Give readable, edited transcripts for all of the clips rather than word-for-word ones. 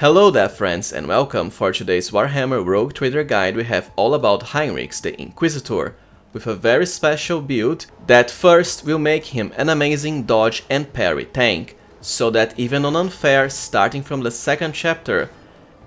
Hello there friends and welcome. For today's Warhammer Rogue Trader guide we have all about Heinrix the Inquisitor, with a very special build that first will make him an amazing dodge and parry tank, so that even on unfair, starting from the second chapter,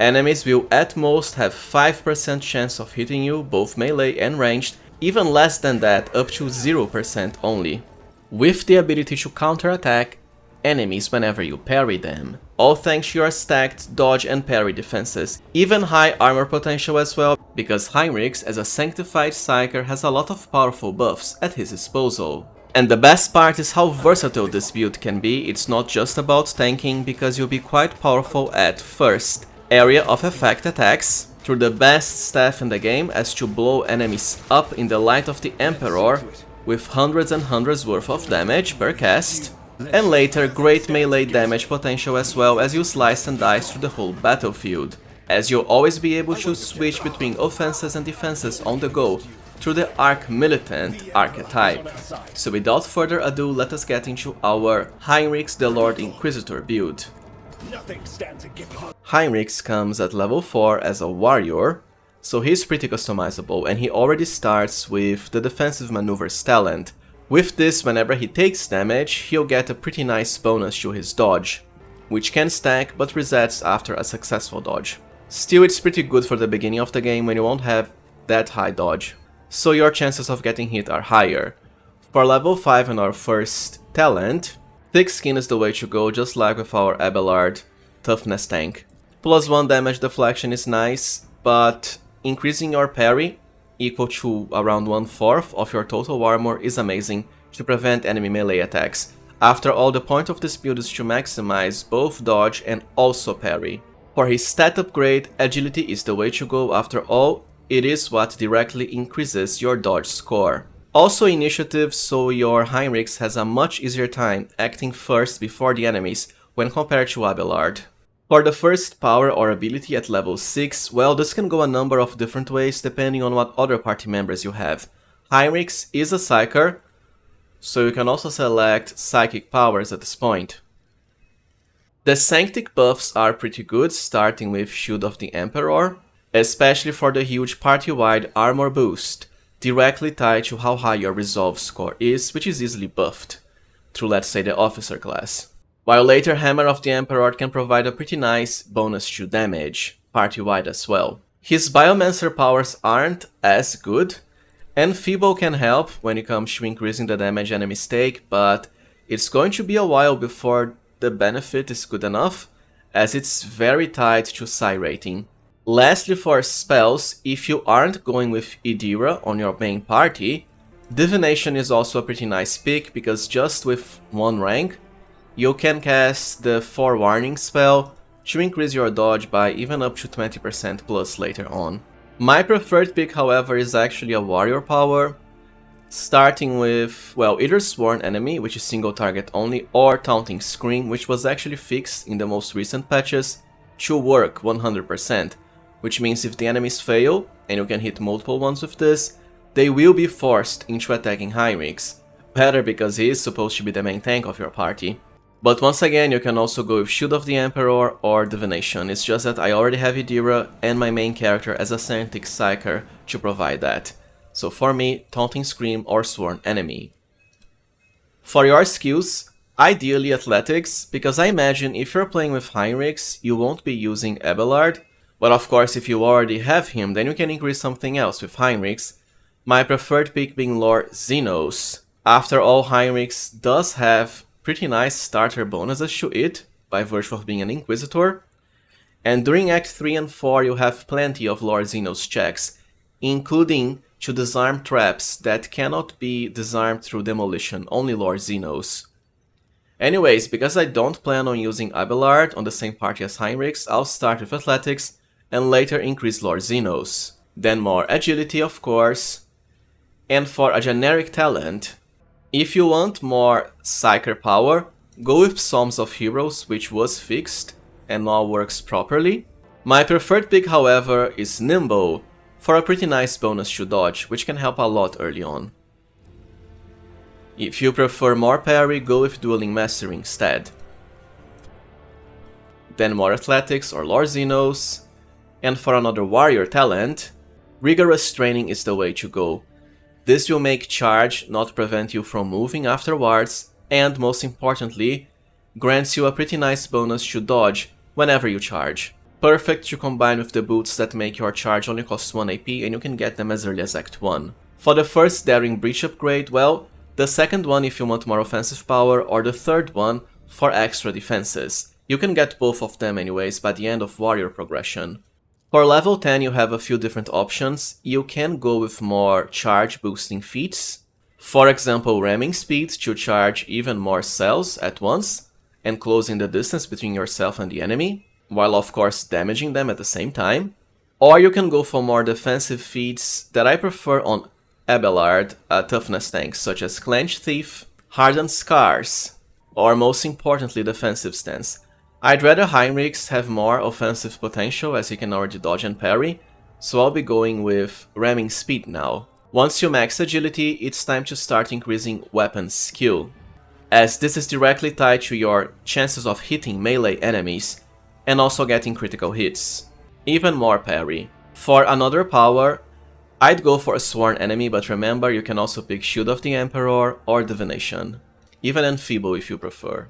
enemies will at most have 5% chance of hitting you, both melee and ranged, even less than that, up to 0% only, with the ability to counterattack enemies whenever you parry them, all thanks to your stacked dodge and parry defenses, even high armor potential as well, because Heinrix as a sanctified Psyker has a lot of powerful buffs at his disposal. And the best part is how versatile this build can be. It's not just about tanking, because you'll be quite powerful at first area of effect attacks, through the best staff in the game as to blow enemies up in the light of the Emperor with hundreds and hundreds worth of damage per cast, and later great melee damage potential as well as you slice and dice through the whole battlefield, as you'll always be able to switch between offenses and defenses on the go through the Arch Militant archetype. So without further ado, let us get into our Heinrix the Lord Inquisitor build. Heinrix comes at level 4 as a warrior, so he's pretty customizable, and he already starts with the defensive maneuvers talent. With this, whenever he takes damage, he'll get a pretty nice bonus to his dodge, which can stack but resets after a successful dodge. Still, it's pretty good for the beginning of the game when you won't have that high dodge, so your chances of getting hit are higher. For level 5 and our first talent, Thick Skin is the way to go, just like with our Abelard toughness tank. +1 damage deflection is nice, but increasing your parry equal to around 1/4 of your total armor is amazing to prevent enemy melee attacks. After all, the point of this build is to maximize both dodge and also parry. For his stat upgrade, agility is the way to go. After all, it is what directly increases your dodge score. Also initiative, so your Heinrix has a much easier time acting first before the enemies when compared to Abelard. For the first power or ability at level 6, well, this can go a number of different ways depending on what other party members you have. Heinrix is a Psyker, so you can also select psychic powers at this point. The Sanctic buffs are pretty good, starting with Shield of the Emperor, especially for the huge party-wide armor boost, directly tied to how high your resolve score is, which is easily buffed through, let's say, the officer class. While later Hammer of the Emperor can provide a pretty nice bonus to damage, party-wide as well. His Biomancer powers aren't as good, and Feeble can help when it comes to increasing the damage enemies take, but it's going to be a while before the benefit is good enough, as it's very tied to Psi rating. Lastly, for spells, if you aren't going with Idira on your main party, Divination is also a pretty nice pick, because just with 1 rank, you can cast the Forewarning spell to increase your dodge by even up to 20% plus later on. My preferred pick, however, is actually a warrior power, starting with, well, either Sworn Enemy, which is single target only, or Taunting Scream, which was actually fixed in the most recent patches to work 100%, which means if the enemies fail, and you can hit multiple ones with this, they will be forced into attacking Heinrix. Better, because he is supposed to be the main tank of your party. But once again, you can also go with Shield of the Emperor or Divination. It's just that I already have Idira and my main character as a Sanctic Psyker to provide that. So for me, Taunting Scream or Sworn Enemy. For your skills, ideally Athletics, because I imagine if you're playing with Heinrix, you won't be using Abelard. But of course, if you already have him, then you can increase something else with Heinrix. My preferred pick being Lord Xenos. After all, Heinrix does have pretty nice starter bonuses to it, by virtue of being an Inquisitor. And during Act 3 and 4 you have plenty of Lord Xenos checks, including to disarm traps that cannot be disarmed through demolition, only Lord Xenos. Anyways, because I don't plan on using Abelard on the same party as Heinrix, I'll start with Athletics and later increase Lord Xenos. Then more Agility, of course. And for a generic talent, if you want more Psyker power, go with Psalms of Heroes, which was fixed and now works properly. My preferred pick, however, is Nimble, for a pretty nice bonus to dodge, which can help a lot early on. If you prefer more parry, go with Dueling Mastery instead. then more athletics or lore Xenos. And for another warrior talent, rigorous training is the way to go. This will make charge not prevent you from moving afterwards, and most importantly, grants you a pretty nice bonus to dodge whenever you charge. Perfect to combine with the boots that make your charge only cost 1 AP and you can get them as early as Act 1. For the first Daring Breach upgrade, well, the second one if you want more offensive power, or the third one for extra defenses. You can get both of them anyways by the end of warrior progression. For level 10 you have a few different options. You can go with more charge boosting feats. For example, ramming speed to charge even more cells at once and closing the distance between yourself and the enemy, while of course damaging them at the same time. Or you can go for more defensive feats that I prefer on Abelard toughness tanks such as Clenched Thief, Hardened Scars, or most importantly defensive stance. I'd rather Heinrix have more offensive potential as he can already dodge and parry, so I'll be going with ramming speed now. Once you max agility, it's time to start increasing weapon skill, as this is directly tied to your chances of hitting melee enemies and also getting critical hits. Even more parry. For another power, I'd go for a sworn enemy, but remember you can also pick Shield of the Emperor or Divination, even Enfeeble if you prefer.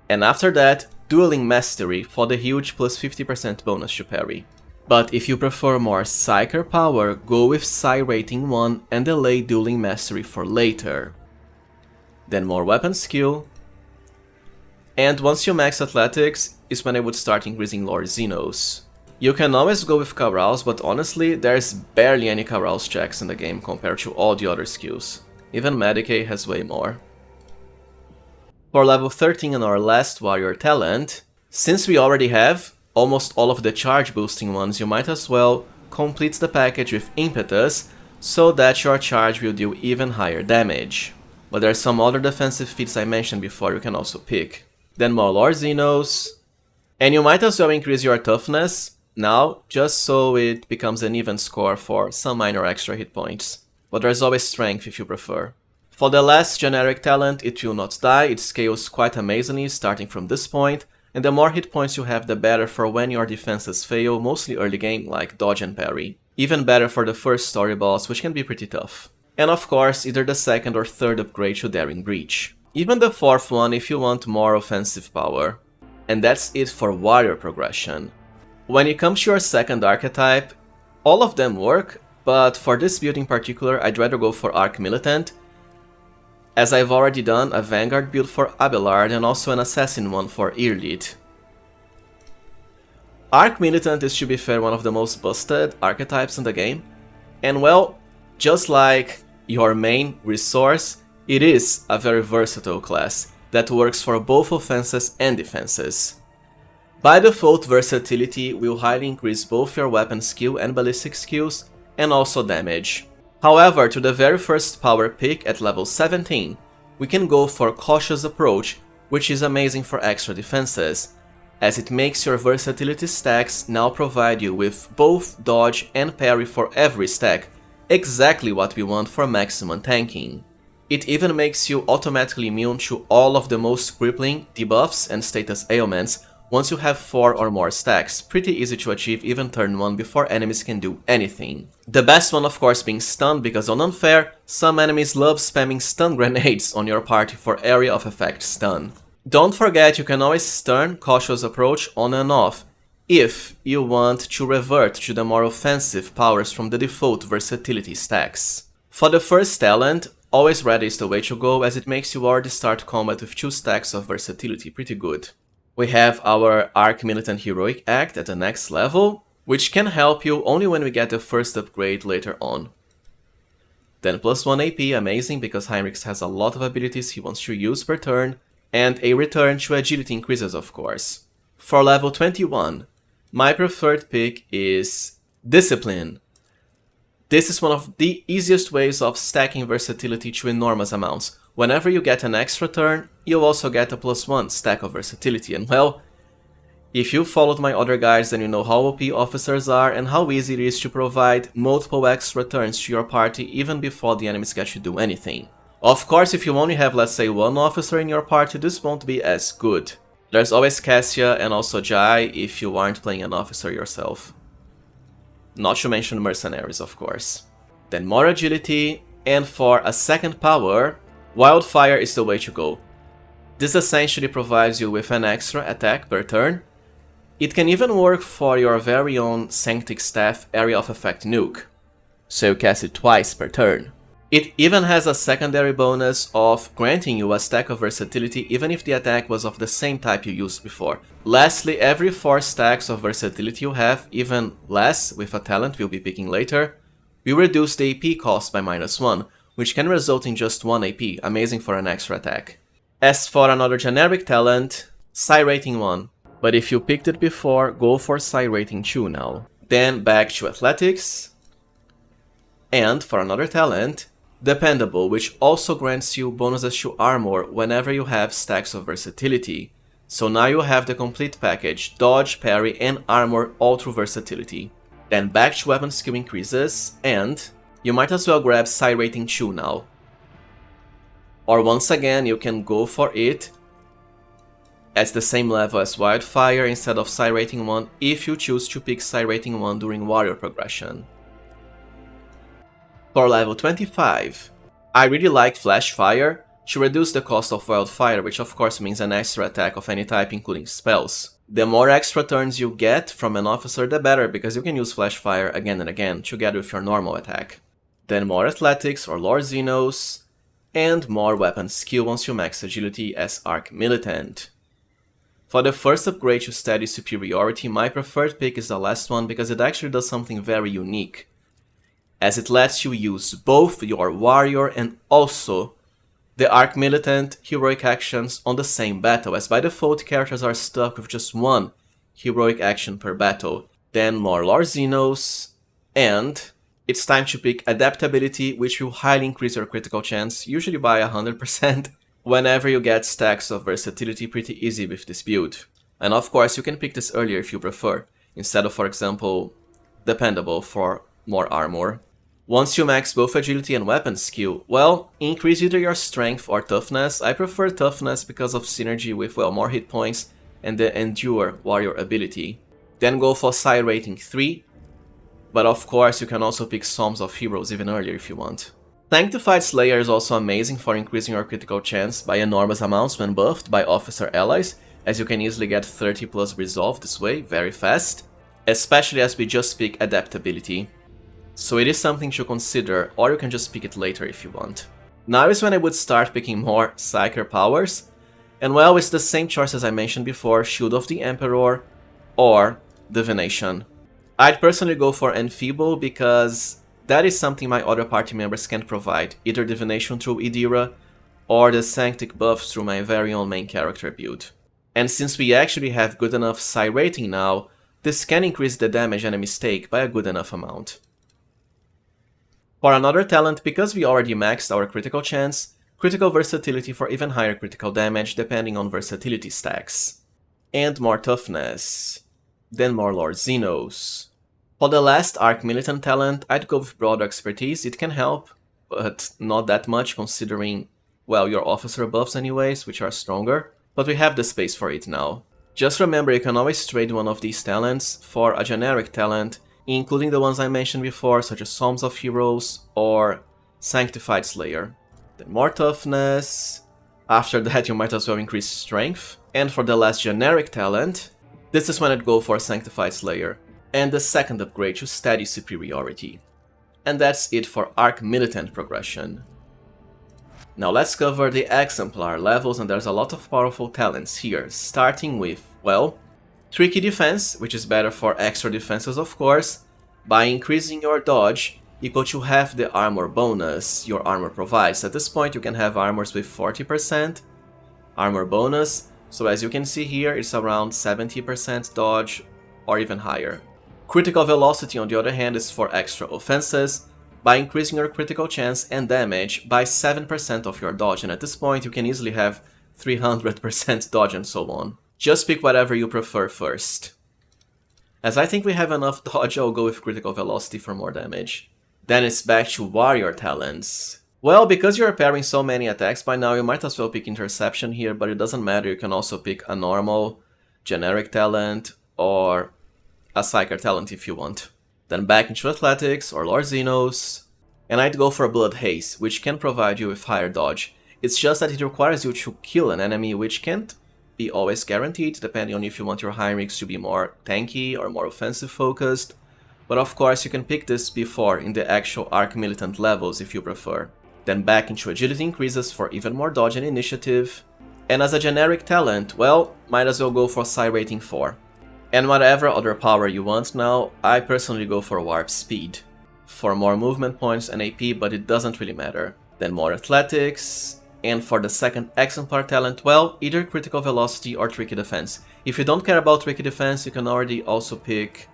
And after that, Dueling Mastery for the huge plus 50% bonus to parry. But if you prefer more Psyker power, go with Psy rating 1 and delay Dueling Mastery for later. Then more weapon skill. And once you max athletics is when I would start increasing lore Xenos. You can always go with Carouse, but honestly there's barely any Carouse checks in the game compared to all the other skills. Even Medicae has way more. For level 13 and our last warrior talent, since we already have almost all of the charge boosting ones, you might as well complete the package with Impetus so that your charge will do even higher damage. But there's some other defensive feats I mentioned before you can also pick. Then more lore Xenos, and you might as well increase your toughness now just so it becomes an even score for some minor extra hit points. But there's always strength if you prefer. For the last generic talent, it will not die, it scales quite amazingly starting from this point, and the more hit points you have the better for when your defenses fail, mostly early game like dodge and parry. Even better for the first story boss, which can be pretty tough. And of course, either the second or third upgrade to Daring Breach. Even the fourth one if you want more offensive power. And that's it for warrior progression. When it comes to your second archetype, all of them work, but for this build in particular I'd rather go for Arc Militant, as I've already done a Vanguard build for Abelard and also an Assassin one for Earlead. Arc Militant is, to be fair, one of the most busted archetypes in the game, and well, just like your main resource, it is a very versatile class that works for both offenses and defenses. By default, versatility will highly increase both your weapon skill and ballistic skills, and also damage. However, to the very first power pick at level 17, we can go for Cautious Approach, which is amazing for extra defenses, as it makes your versatility stacks now provide you with both dodge and parry for every stack, exactly what we want for maximum tanking. It even makes you automatically immune to all of the most crippling debuffs and status ailments once you have 4 or more stacks, pretty easy to achieve even turn 1 before enemies can do anything. The best one of course being stun, because on Unfair, some enemies love spamming stun grenades on your party for area of effect stun. Don't forget you can always turn Cautious Approach on and off, if you want to revert to the more offensive powers from the default versatility stacks. For the first talent, Always Ready is the way to go, as it makes you already start combat with 2 stacks of versatility, pretty good. We have our Arc Militant Heroic Act at the next level, which can help you only when we get the first upgrade later on. Then plus 1 AP, amazing because Heinrix has a lot of abilities he wants to use per turn, and a return to agility increases of course. For level 21, my preferred pick is Discipline. This is one of the easiest ways of stacking versatility to enormous amounts. Whenever you get an extra turn, you'll also get a plus 1 stack of versatility, and well, if you followed my other guides then you know how OP officers are and how easy it is to provide multiple extra turns to your party even before the enemies get to do anything. Of course, if you only have, let's say, 1 officer in your party, this won't be as good. There's always Cassia and also Jai if you aren't playing an officer yourself. Not to mention mercenaries, of course. Then more agility, and for a second power, Wildfire is the way to go. This essentially provides you with an extra attack per turn. It can even work for your very own Sanctic Staff Area of Effect nuke, so you cast it twice per turn. It even has a secondary bonus of granting you a stack of versatility even if the attack was of the same type you used before. Lastly, every 4 stacks of versatility you have, even less with a talent we'll be picking later, will reduce the AP cost by -1, which can result in just 1 AP, amazing for an extra attack. As for another generic talent, Psi Rating 1. But if you picked it before, go for Psi Rating 2 now. Then back to Athletics. And for another talent, Dependable, which also grants you bonuses to armor whenever you have stacks of versatility. So now you have the complete package, dodge, parry and armor all through versatility. Then back to weapon skill increases, and you might as well grab Psi Rating 2 now. Or once again, you can go for it at the same level as Wildfire instead of Psi Rating 1 if you choose to pick Psi Rating 1 during warrior progression. For level 25, I really like Flash Fire to reduce the cost of Wildfire, which of course means an extra attack of any type including spells. The more extra turns you get from an officer the better, because you can use Flash Fire again and again together with your normal attack. Then more Athletics or Lord Xenos, and more weapon skill once you max agility as Arc Militant. For the first upgrade to Steady Superiority, my preferred pick is the last one because it actually does something very unique, as it lets you use both your warrior and also the Arc Militant heroic actions on the same battle, as by default characters are stuck with just one heroic action per battle. Then more Lord Xenos, and it's time to pick Adaptability, which will highly increase your critical chance, usually by 100%, whenever you get stacks of versatility pretty easy with this build. And of course you can pick this earlier if you prefer, instead of, for example, Dependable for more armor. Once you max both agility and weapon skill, well, increase either your strength or toughness. I prefer toughness because of synergy with, well, more hit points and the Endure warrior ability. Then go for Psi Rating 3, but of course you can also pick Psalms of Heroes even earlier if you want. Sanctified Slayer is also amazing for increasing your critical chance by enormous amounts when buffed by officer allies, as you can easily get 30 plus resolve this way very fast, especially as we just pick Adaptability. So it is something to consider, or you can just pick it later if you want. Now is when I would start picking more Psyker powers, and well, it's the same choice as I mentioned before, Shield of the Emperor or Divination. I'd personally go for Enfeeble because that is something my other party members can't provide, either Divination through Idira or the Sanctic buffs through my very own main character build. And since we actually have good enough Psi Rating now, this can increase the damage enemies take by a good enough amount. For another talent, because we already maxed our critical chance, critical versatility for even higher critical damage depending on versatility stacks. And more toughness. Then more Lord Xenos. For the last Arc Militant talent, I'd go with Broad Expertise. It can help, but not that much considering, well, your officer buffs anyways, which are stronger. But we have the space for it now. Just remember, you can always trade one of these talents for a generic talent, including the ones I mentioned before, such as Psalms of Heroes or Sanctified Slayer. Then more toughness. After that you might as well increase strength. And for the last generic talent, this is when I'd go for Sanctified Slayer, and the second upgrade to Steady Superiority. And that's it for Arc Militant progression. Now let's cover the Exemplar levels, and there's a lot of powerful talents here, starting with, well, Tricky Defense, which is better for extra defenses of course, by increasing your dodge equal to half the armor bonus your armor provides. At this point you can have armors with 40% armor bonus, so as you can see here it's around 70% dodge or even higher. Critical Velocity on the other hand is for extra offenses, by increasing your critical chance and damage by 7% of your dodge, and at this point you can easily have 300% dodge and so on. Just pick whatever you prefer first. As I think we have enough dodge, I'll go with Critical Velocity for more damage. Then it's back to Warrior talents. Well, because you're parrying so many attacks by now, you might as well pick Interception here, but it doesn't matter, you can also pick a normal, generic talent, or a Psyker talent if you want. Then back into Athletics or Lord Xenos, and I'd go for Blood Haze, which can provide you with higher dodge. It's just that it requires you to kill an enemy, which can't be always guaranteed, depending on if you want your Heinrix to be more tanky or more offensive focused. But of course you can pick this before in the actual Arc Militant levels if you prefer. Then back into Agility increases for even more dodge and initiative. And as a generic talent, well, might as well go for Psi rating 4. And whatever other power you want now, I personally go for Warp Speed. For more movement points and AP, but it doesn't really matter. Then more Athletics, and for the second Exemplar talent, well, either Critical Velocity or Tricky Defense. If you don't care about Tricky Defense, you can already also pick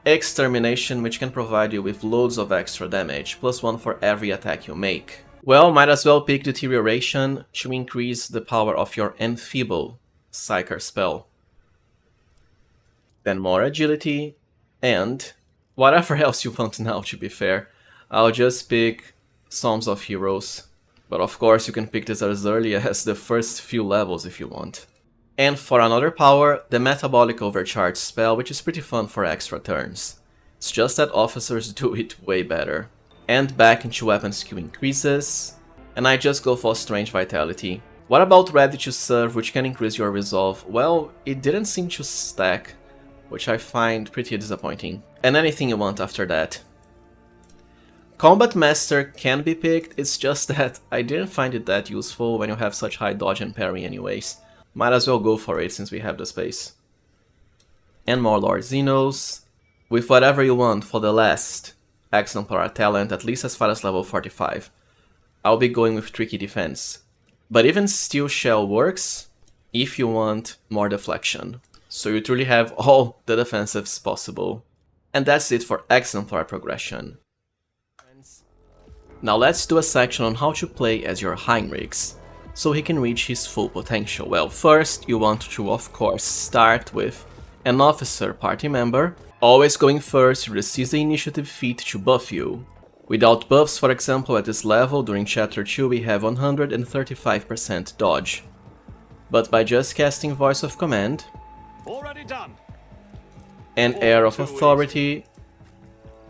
Extermination, which can provide you with loads of extra damage, +1 for every attack you make. Well, might as well pick Deterioration to increase the power of your Enfeeble Psyker spell. Then more Agility, and whatever else you want now, to be fair. I'll just pick Psalms of Heroes. But of course you can pick this as early as the first few levels if you want. And for another power, the Metabolic Overcharge spell, which is pretty fun for extra turns. It's just that officers do it way better. And back into weapon skill increases, and I just go for Strange Vitality. What about Ready to Serve, which can increase your resolve? Well, it didn't seem to stack, which I find pretty disappointing. And anything you want after that. Combat Master can be picked, it's just that I didn't find it that useful when you have such high dodge and parry anyways. Might as well go for it since we have the space. And more Lord Xenos, with whatever you want for the last Exemplar talent, at least as far as level 45. I'll be going with Tricky Defense. But even Steel Shell works if you want more deflection. So you truly have all the defensives possible. And that's it for Exemplar progression. Now let's do a section on how to play as your Heinrix, so he can reach his full potential. Well, first you want to of course start with an officer party member, always going first to receive the initiative feat to buff you. Without buffs, for example, at this level, during chapter 2 we have 135% dodge. But by just casting Voice of Command, already done, and Air of Authority,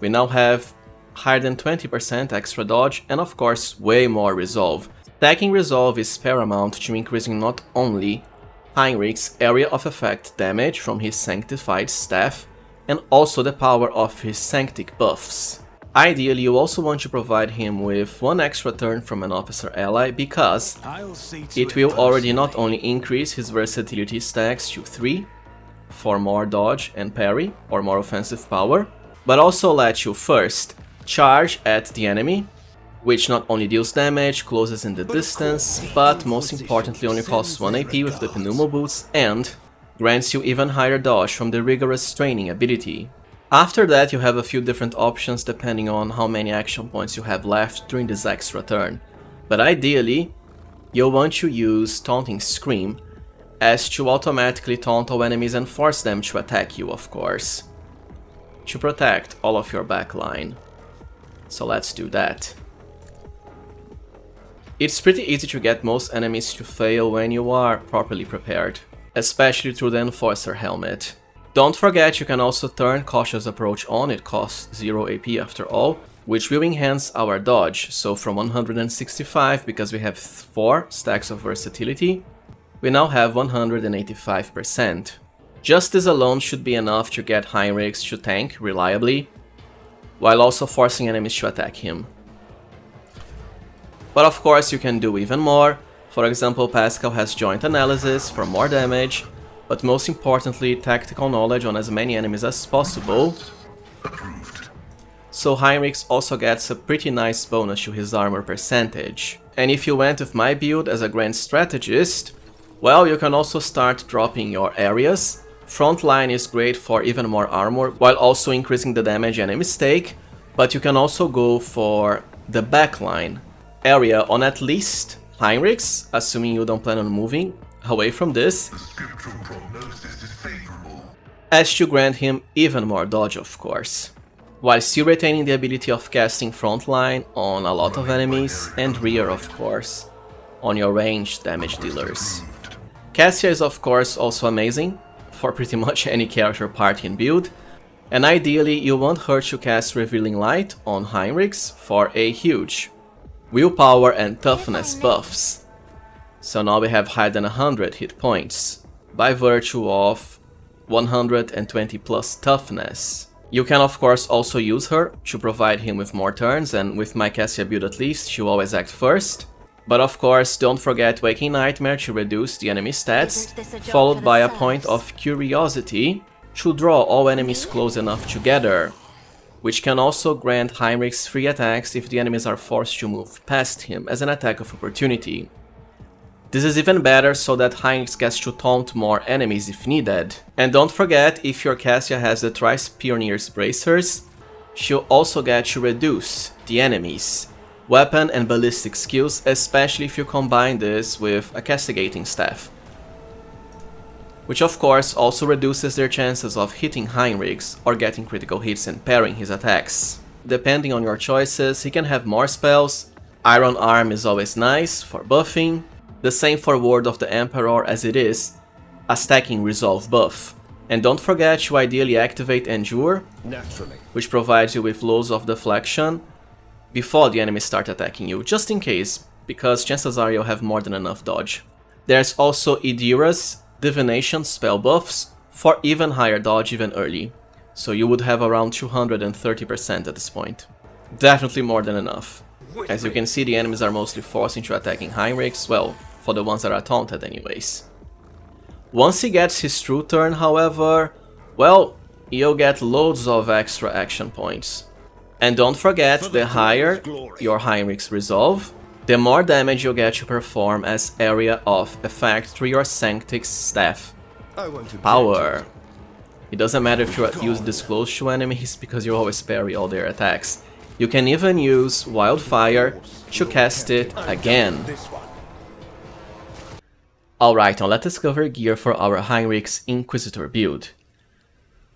we now have higher than 20% extra dodge and of course way more resolve. Stacking resolve is paramount to increasing not only Heinrich's area of effect damage from his sanctified staff, and also the power of his sanctic buffs. Ideally, you also want to provide him with one extra turn from an officer ally, because it will already not only increase his versatility stacks to 3 for more dodge and parry or more offensive power, but also let you first charge at the enemy, which not only deals damage, closes in the distance, but most importantly only costs 1 AP with the Pneumo Boots, and grants you even higher dodge from the Rigorous Training ability. After that you have a few different options depending on how many action points you have left during this extra turn, but ideally you'll want to use Taunting Scream as to automatically taunt all enemies and force them to attack you, of course, to protect all of your backline. So let's do that. It's pretty easy to get most enemies to fail when you are properly prepared, especially through the Enforcer helmet. Don't forget you can also turn Cautious Approach on, it costs 0 AP after all, which will enhance our dodge, so from 165, because we have 4 stacks of versatility, we now have 185%. Just this alone should be enough to get Heinrix to tank reliably, while also forcing enemies to attack him. But of course you can do even more. For example, Pascal has Joint Analysis for more damage, but most importantly Tactical Knowledge on as many enemies as possible. So Heinrix also gets a pretty nice bonus to his armor percentage. And if you went with my build as a Grand Strategist, well, you can also start dropping your areas. Frontline is great for even more armor, while also increasing the damage enemies take, but you can also go for the backline area on at least Heinrix, assuming you don't plan on moving away from this, as to grant him even more dodge, of course. while still retaining the ability of casting frontline on a lot of enemies, and rear of course, on your ranged damage dealers. Cassia is of course also amazing for pretty much any character, party and build, and ideally you want her to cast Revealing Light on Heinrix for a huge willpower and toughness buffs. So now we have higher than 100 hit points, by virtue of 120 plus toughness. You can of course also use her to provide him with more turns, and with my Cassia build at least, she'll always act first. But of course, don't forget Waking Nightmare to reduce the enemy stats, followed by a point of Curiosity to draw all enemies close enough together, which can also grant Heinrix free attacks if the enemies are forced to move past him as an attack of opportunity. This is even better so that Heinrix gets to taunt more enemies if needed. And don't forget, if your Cassia has the Thrice Pioneer's Bracers, she'll also get to reduce the enemies' weapon and ballistic skills, especially if you combine this with a Castigating Staff, which of course also reduces their chances of hitting Heinrix or getting critical hits and parrying his attacks. Depending on your choices, he can have more spells. Iron Arm is always nice for buffing, the same for Word of the Emperor, as it is a stacking resolve buff. And don't forget to ideally activate Endure, which provides you with loads of deflection before the enemies start attacking you, just in case, because chances are you'll have more than enough dodge. There's also Idira's Divination spell buffs for even higher dodge even early, so you would have around 230% at this point. Definitely more than enough. As you can see, the enemies are mostly forced into attacking Heinrix, well, for the ones that are taunted anyways. Once he gets his true turn, however, well, you'll get loads of extra action points. And don't forget, the higher your Heinrix resolve, the more damage you'll get to perform as area of effect through your Sanctix staff power. It doesn't matter if you use this close to enemies, because you always parry all their attacks. You can even use Wildfire to cast it again. Alright, now let's discover gear for our Heinrix Inquisitor build.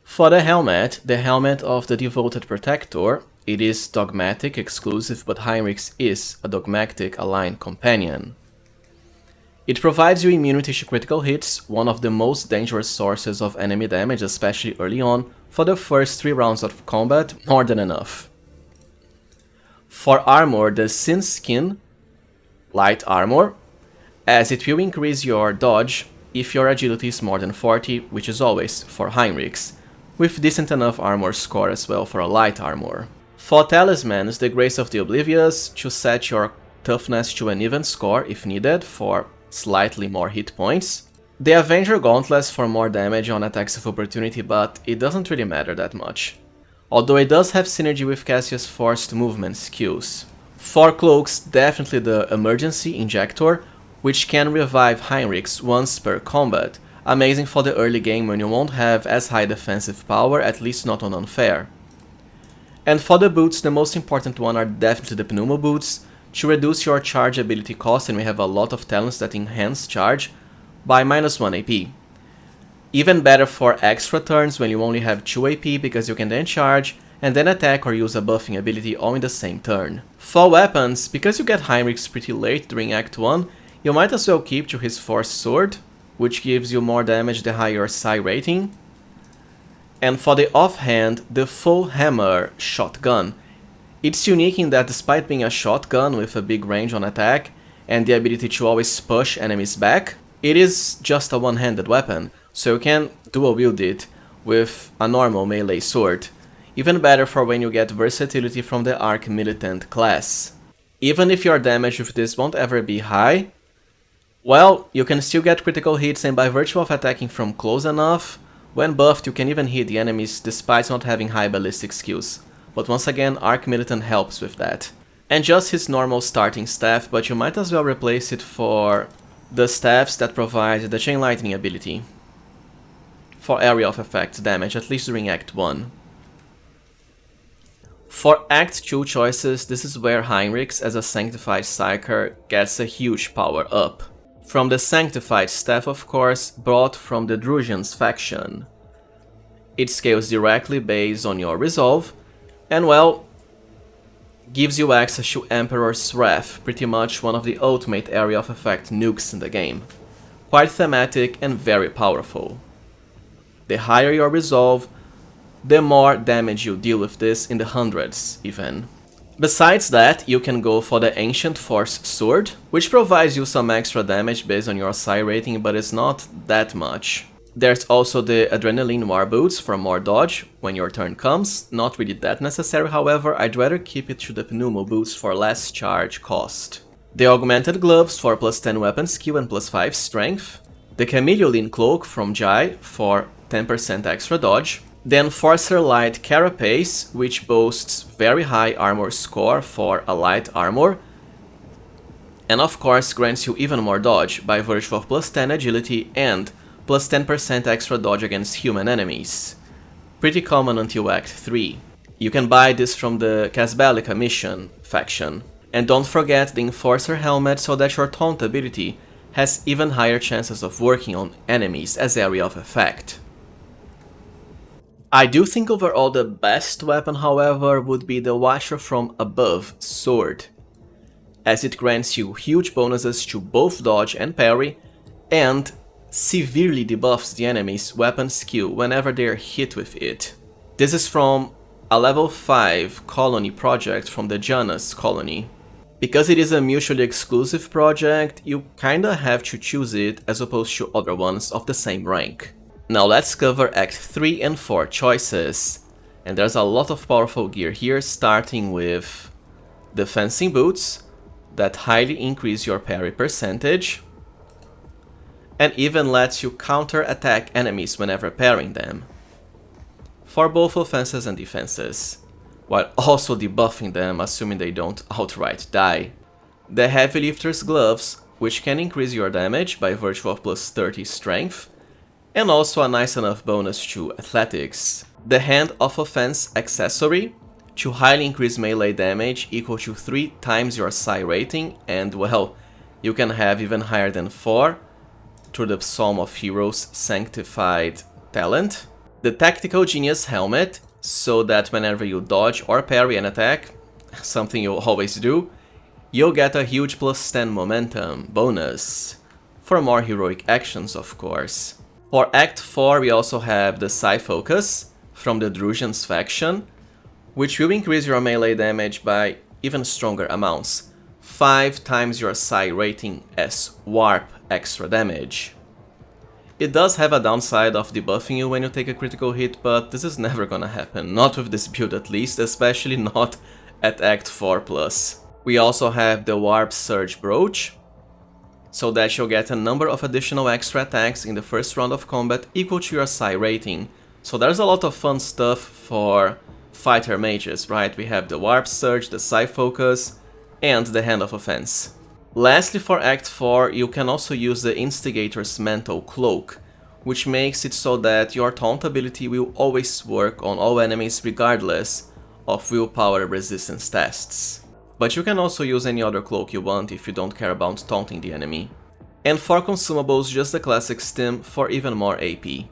For the helmet of the Devoted Protector, it is dogmatic exclusive, but Heinrix is a dogmatic aligned companion. It provides you immunity to critical hits, one of the most dangerous sources of enemy damage, especially early on. For the first 3 rounds of combat, more than enough. For armor, the Sin Skin Light Armor, as it will increase your dodge if your agility is more than 40, which is always for Heinrix, with decent enough armor score as well for a light armor. For talismans, the Grace of the Oblivious to set your toughness to an even score if needed for slightly more hit points. The Avenger Gauntlets for more damage on attacks of opportunity, but it doesn't really matter that much. Although it does have synergy with Cassia's forced movement skills. For cloaks, definitely the Emergency Injector, which can revive Heinrix once per combat. Amazing for the early game when you won't have as high defensive power, at least not on Unfair. And for the boots, the most important one are definitely the Pneumo Boots, to reduce your charge ability cost, and we have a lot of talents that enhance charge by -1 AP. Even better for extra turns when you only have 2 AP, because you can then charge and then attack or use a buffing ability all in the same turn. For weapons, because you get Heinrix pretty late during Act 1, you might as well keep to his Force Sword, which gives you more damage the higher your Psi rating. And for the offhand, the Full Hammer Shotgun. It's unique in that despite being a shotgun with a big range on attack and the ability to always push enemies back, it is just a one-handed weapon, so you can dual wield it with a normal melee sword. Even better for when you get versatility from the Arc Militant class. Even if your damage with this won't ever be high, well, you can still get critical hits, and by virtue of attacking from close enough, when buffed you can even hit the enemies despite not having high ballistic skills. But once again, Arc Militant helps with that. And just his normal starting staff, but you might as well replace it for the staffs that provide the Chain Lightning ability for area of effect damage, at least during Act 1. For Act 2 choices, this is where Heinrix as a Sanctified Psyker gets a huge power up. From the Sanctified Staff, of course, brought from the Drusians faction. It scales directly based on your resolve, And well, gives you access to Emperor's Wrath, pretty much one of the ultimate area of effect nukes in the game. Quite thematic and very powerful. The higher your resolve, the more damage you deal with this, in the hundreds even. Besides that, you can go for the Ancient Force Sword, which provides you some extra damage based on your psi rating, but it's not that much. There's also the Adrenaline War Boots for more dodge when your turn comes, not really that necessary, however, I'd rather keep it to the Pneumo Boots for less charge cost. The Augmented Gloves for plus 10 weapon skill and plus 5 strength, the Chameleon Cloak from Jai for 10% extra dodge, the Enforcer Light Carapace, which boasts very high armor score for a light armor, and of course grants you even more dodge by virtue of plus 10 agility and plus 10% extra dodge against human enemies. Pretty common until Act 3. You can buy this from the Casbalica mission faction. And don't forget the Enforcer Helmet so that your taunt ability has even higher chances of working on enemies as area of effect. I do think overall the best weapon, however, would be the Watcher from Above Sword, as it grants you huge bonuses to both dodge and parry, and severely debuffs the enemy's weapon skill whenever they are hit with it. This is from a level 5 colony project from the Janus colony. Because it is a mutually exclusive project, you kinda have to choose it as opposed to other ones of the same rank. Now let's cover Act 3 and 4 choices. And there's a lot of powerful gear here, starting with the Fencing Boots that highly increase your parry percentage and even lets you counter-attack enemies whenever parrying them, for both offenses and defenses, while also debuffing them assuming they don't outright die. The Heavy Lifter's Gloves, which can increase your damage by virtue of plus 30 strength, and also a nice enough bonus to athletics. The Hand of Offense accessory, to highly increase melee damage equal to 3 times your psi rating, and well, you can have even higher than 4 through the Psalm of Heroes Sanctified talent. The Tactical Genius Helmet, so that whenever you dodge or parry an attack, something you'll always do, you'll get a huge plus 10 momentum bonus, for more heroic actions of course. For Act 4 we also have the Psi Focus from the Drusians faction, which will increase your melee damage by even stronger amounts, 5 times your psi rating as warp extra damage. It does have a downside of debuffing you when you take a critical hit, but this is never gonna happen, not with this build at least, especially not at Act 4+. We also have the Warp Surge Brooch, so that you'll get a number of additional extra attacks in the first round of combat equal to your psi rating. So there's a lot of fun stuff for fighter mages, right? We have the Warp Surge, the Psi Focus, and the Hand of Offense. Lastly, for Act 4, you can also use the Instigator's Mental Cloak, which makes it so that your taunt ability will always work on all enemies regardless of willpower resistance tests. But you can also use any other cloak you want if you don't care about taunting the enemy. And for consumables, just the classic stim for even more AP.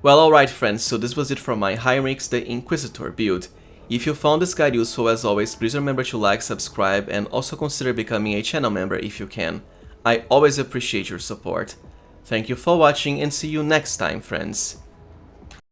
Well, alright friends, so this was it from my Heinrix the Inquisitor build. If you found this guide useful, as always, please remember to like, subscribe, and also consider becoming a channel member if you can. I always appreciate your support. Thank you for watching and see you next time, friends.